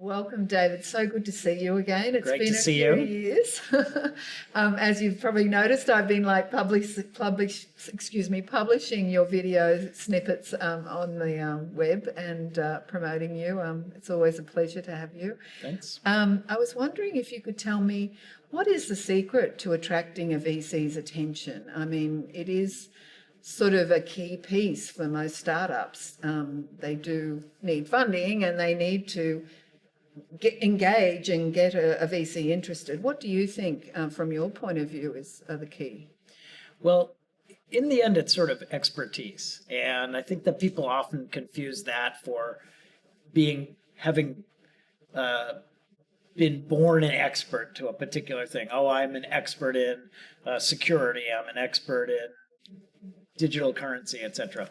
Welcome, David. So good to see you again. It's Great been to a see few you. years. As you've probably noticed, I've been like publishing your video snippets on the web and promoting you. It's always a pleasure to have you. Thanks. I was wondering if you could tell me what is the secret to attracting a VC's attention? I mean, it is sort of a key piece for most startups. They do need funding and they need to engage and get a VC interested. What do you think, from your point of view, are the key? Well, in the end, it's sort of expertise. And I think that people often confuse that for having been born an expert to a particular thing. Oh, I'm an expert in security. I'm an expert in digital currency, etc.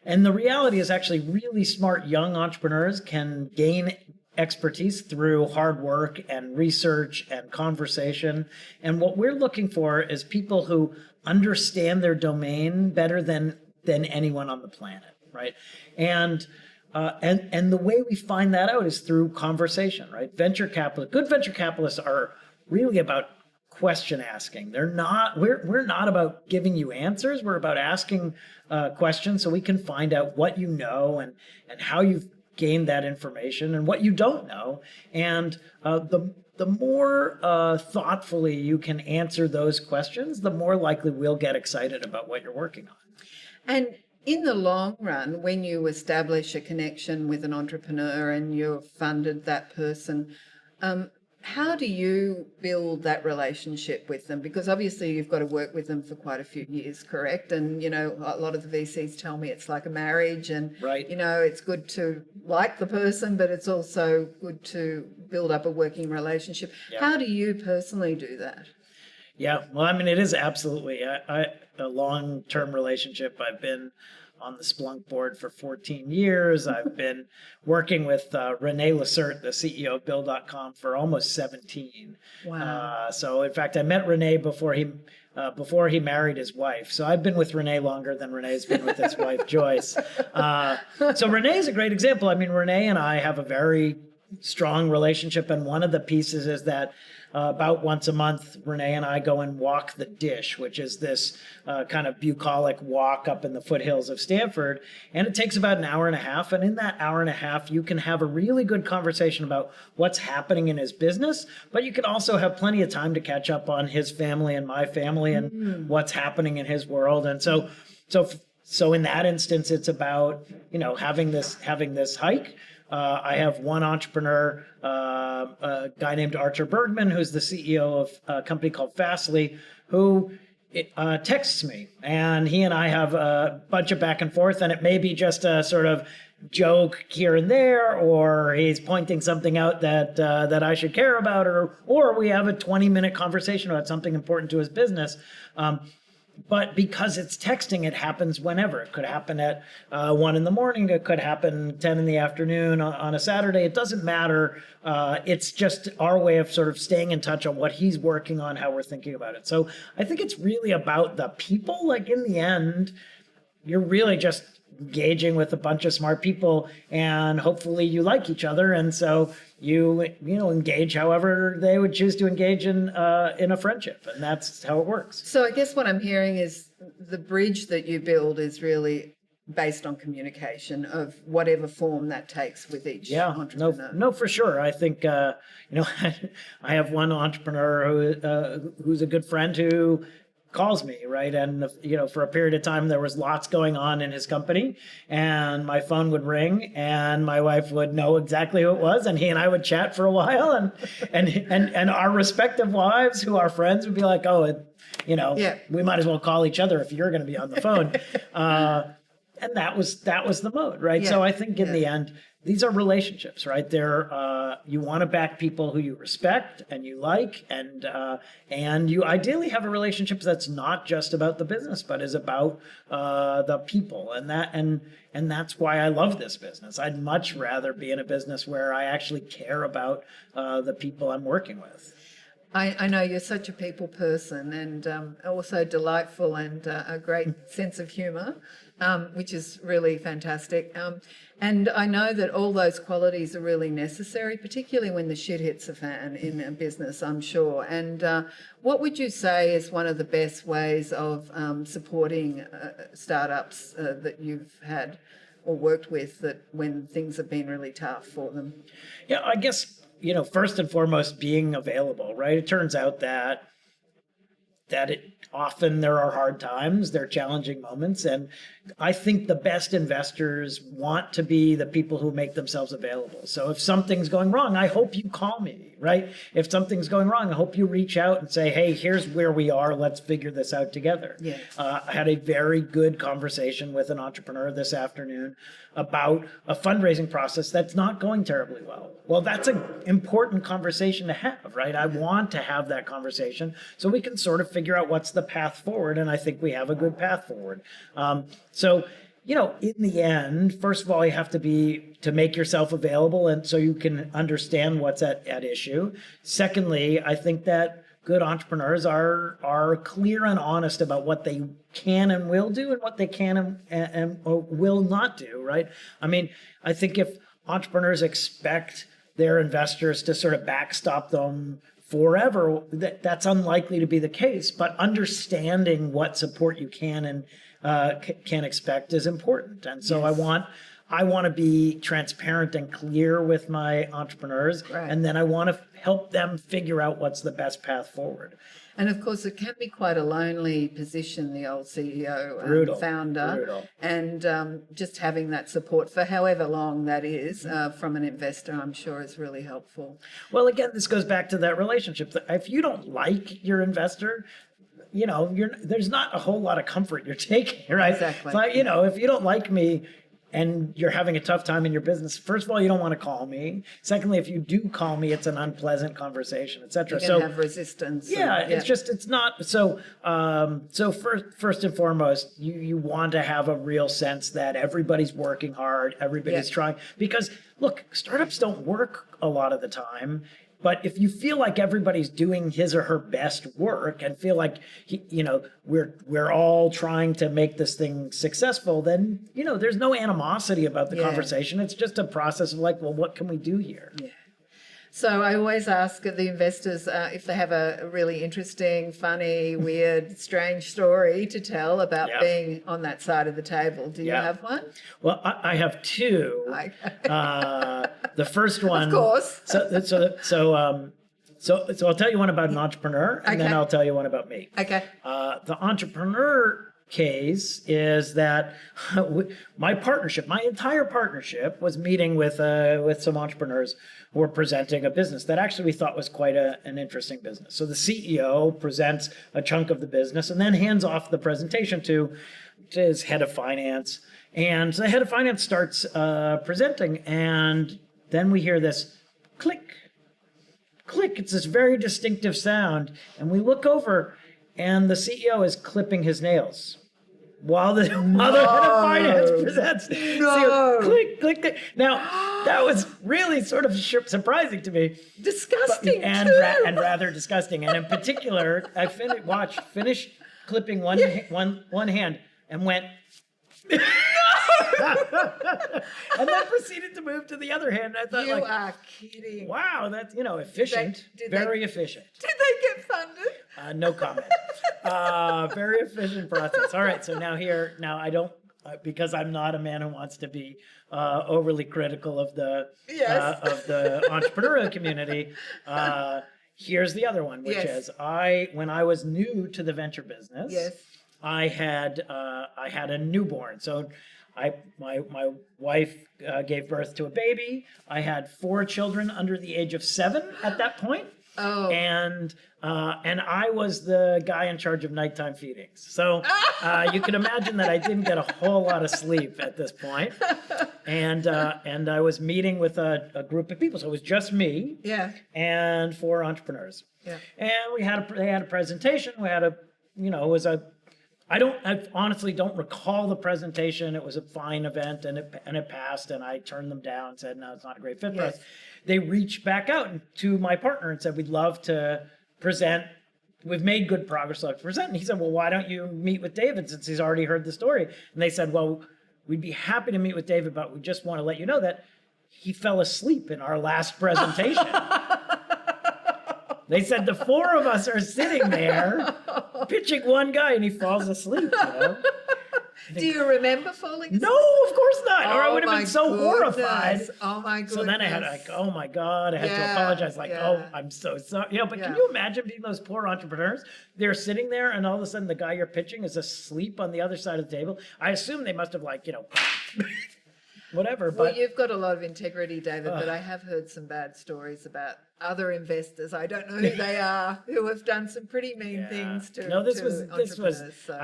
And the reality is actually really smart young entrepreneurs can gain expertise through hard work and research and conversation. And what we're looking for is people who understand their domain better than anyone on the planet, right? And the way we find that out is through conversation, right? Good venture capitalists are really about question asking. We're not about giving you answers. We're about asking questions so we can find out what you know and how you've gained that information and what you don't know. And the more thoughtfully you can answer those questions, the more likely we'll get excited about what you're working on. And in the long run, when you establish a connection with an entrepreneur and you've funded that person, how do you build that relationship with them? Because obviously you've got to work with them for quite a few years, correct? And, a lot of the VCs tell me it's like a marriage and, right. It's good to like the person, but it's also good to build up a working relationship. Yeah. How do you personally do that? Yeah, well, I mean, it is absolutely a long-term relationship. I've been on the Splunk board for 14 years. I've been working with Rene Lacerte, the CEO of Bill.com, for almost 17. Wow. So in fact, I met Rene before he married his wife. So I've been with Rene longer than Rene's been with his wife, Joyce. So Rene is a great example. I mean, Rene and I have a very strong relationship. And one of the pieces is that about once a month, Rene and I go and walk the dish, which is this kind of bucolic walk up in the foothills of Stanford. And it takes about an hour and a half. And in that hour and a half, you can have a really good conversation about what's happening in his business, but you can also have plenty of time to catch up on his family and my family and what's happening in his world. And so in that instance, it's about, having this hike. I have one entrepreneur, a guy named Archer Bergman, who's the CEO of a company called Fastly, who texts me, and he and I have a bunch of back and forth, and it may be just a sort of joke here and there, or he's pointing something out that I should care about, or we have a 20-minute conversation about something important to his business. But because it's texting, it happens whenever. It could happen at 1 in the morning. It could happen 10 in the afternoon on a Saturday. It doesn't matter. It's just our way of sort of staying in touch on what he's working on, how we're thinking about it. So I think it's really about the people. Like in the end, you're really just engaging with a bunch of smart people, and hopefully you like each other, and so you engage however they would choose to engage in a friendship, and that's how it works. So I guess what I'm hearing is the bridge that you build is really based on communication of whatever form that takes with each entrepreneur. No, for sure. I think I have one entrepreneur who's a good friend who calls me, right? And, for a period of time, there was lots going on in his company, and my phone would ring and my wife would know exactly who it was. And he and I would chat for a while, and our respective wives, who are friends, would be like, we might as well call each other if you're going to be on the phone. And that was the mode, right? Yeah. So I think in the end, these are relationships, right? You want to back people who you respect and you like, and you ideally have a relationship that's not just about the business, but is about the people, and that's why I love this business. I'd much rather be in a business where I actually care about the people I'm working with. I know you're such a people person, and also delightful, and a great sense of humour, which is really fantastic. And I know that all those qualities are really necessary, particularly when the shit hits the fan in a business, I'm sure. And what would you say is one of the best ways of supporting startups that you've had or worked with, that when things have been really tough for them? Yeah, I guess, first and foremost, being available, right? It turns out that often there are hard times, there are challenging moments, and I think the best investors want to be the people who make themselves available. So if something's going wrong, I hope you call me, right? If something's going wrong, I hope you reach out and say, hey, here's where we are, let's figure this out together. Yeah. I had a very good conversation with an entrepreneur this afternoon about a fundraising process that's not going terribly well. Well, that's an important conversation to have, right? I want to have that conversation so we can sort of figure out what's the path forward, and I think we have a good path forward. So, in the end, first of all, you have to make yourself available, and so you can understand what's at issue. Secondly, I think that good entrepreneurs are clear and honest about what they can and will do and what they can and will not do, right? I mean, I think if entrepreneurs expect their investors to sort of backstop them forever, that's unlikely to be the case. But understanding what support you can and can expect is important. And so Yes. I want to be transparent and clear with my entrepreneurs, Right. and then I want to help them figure out what's the best path forward. And of course, it can be quite a lonely position, the old CEO, Brutal, founder, brutal. and just having that support for however long that is from an investor, I'm sure, is really helpful. Well, again, this goes back to that relationship. If you don't like your investor, there's not a whole lot of comfort you're taking, right? Exactly. So, if you don't like me and you're having a tough time in your business, first of all, you don't want to call me. Secondly, if you do call me, it's an unpleasant conversation, et cetera. You're going to have resistance. Yeah, and, it's not so. So first and foremost, you want to have a real sense that everybody's working hard, everybody's trying. Because look, startups don't work a lot of the time. But if you feel like everybody's doing his or her best work and feel like we're all trying to make this thing successful, then there's no animosity about the conversation. It's just a process of like, well, what can we do here? Yeah. So I always ask the investors if they have a really interesting, funny, weird, strange story to tell about being on that side of the table. Do you have one? Well, I have two. The first one, of course. So I'll tell you one about an entrepreneur, and then I'll tell you one about me. Okay. The entrepreneur case is that my entire partnership was meeting with some entrepreneurs who were presenting a business that actually we thought was quite an interesting business. So the CEO presents a chunk of the business and then hands off the presentation to his head of finance. And so the head of finance starts presenting, and then we hear this click, click. It's this very distinctive sound. And we look over, and the CEO is clipping his nails while the other head of finance presents. No. So click, click, click. Now, that was really sort of surprising to me. Disgusting, and rather disgusting. And in particular, I finished clipping one hand and went, and then proceeded to move to the other hand. I thought, you are kidding. wow, that's efficient, very efficient. Did they get funded? No comment. Very efficient process. All right, so now I don't, because I'm not a man who wants to be overly critical of the entrepreneurial community. Here's the other one, which is when I was new to the venture business. I had a newborn. So my wife gave birth to a baby. I had 4 children under the age of 7 at that point. Oh. And I was the guy in charge of nighttime feedings. So you can imagine that I didn't get a whole lot of sleep at this point. And I was meeting with a group of people. So it was just me and 4 entrepreneurs. Yeah. And they had a presentation. We had I honestly don't recall the presentation. It was a fine event, and it passed, and I turned them down and said, no, it's not a great fit for us. They reached back out to my partner and said, we'd love to present. We've made good progress. Let's present. And he said, well, why don't you meet with David since he's already heard the story? And they said, well, we'd be happy to meet with David, but we just want to let you know that he fell asleep in our last presentation. They said the four of us are sitting there pitching one guy and he falls asleep, you know? Do you remember falling asleep? No, of course not. Or I would have been so horrified. Oh my goodness. So then I had like, oh my God, I had to apologize. Like, oh, I'm so sorry. You know, but can you imagine being those poor entrepreneurs? They're sitting there and all of a sudden the guy you're pitching is asleep on the other side of the table. I assume they must have like, you know, whatever. Well, But you've got a lot of integrity, David, but I have heard some bad stories about other investors. I don't know who they are, who have done some pretty mean things to no, this was entrepreneurs, so.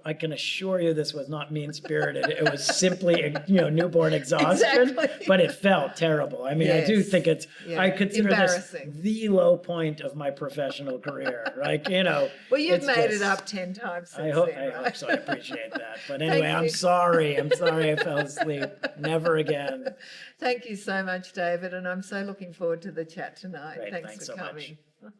I can assure you this was not mean spirited. It was simply newborn exhaustion, Exactly. but it felt terrible. I mean, I do Yes. think I consider this Embarrassing. the low point of my professional career. Like, you know, Well, you've it's made just- it up 10 times since I hope then, right? so. I appreciate that. But anyway, I'm you. sorry. I'm sorry I fell asleep. Never again. Thank you so much, David, and I'm so looking forward to the chat tonight. Great, Thanks thanks for so much. coming.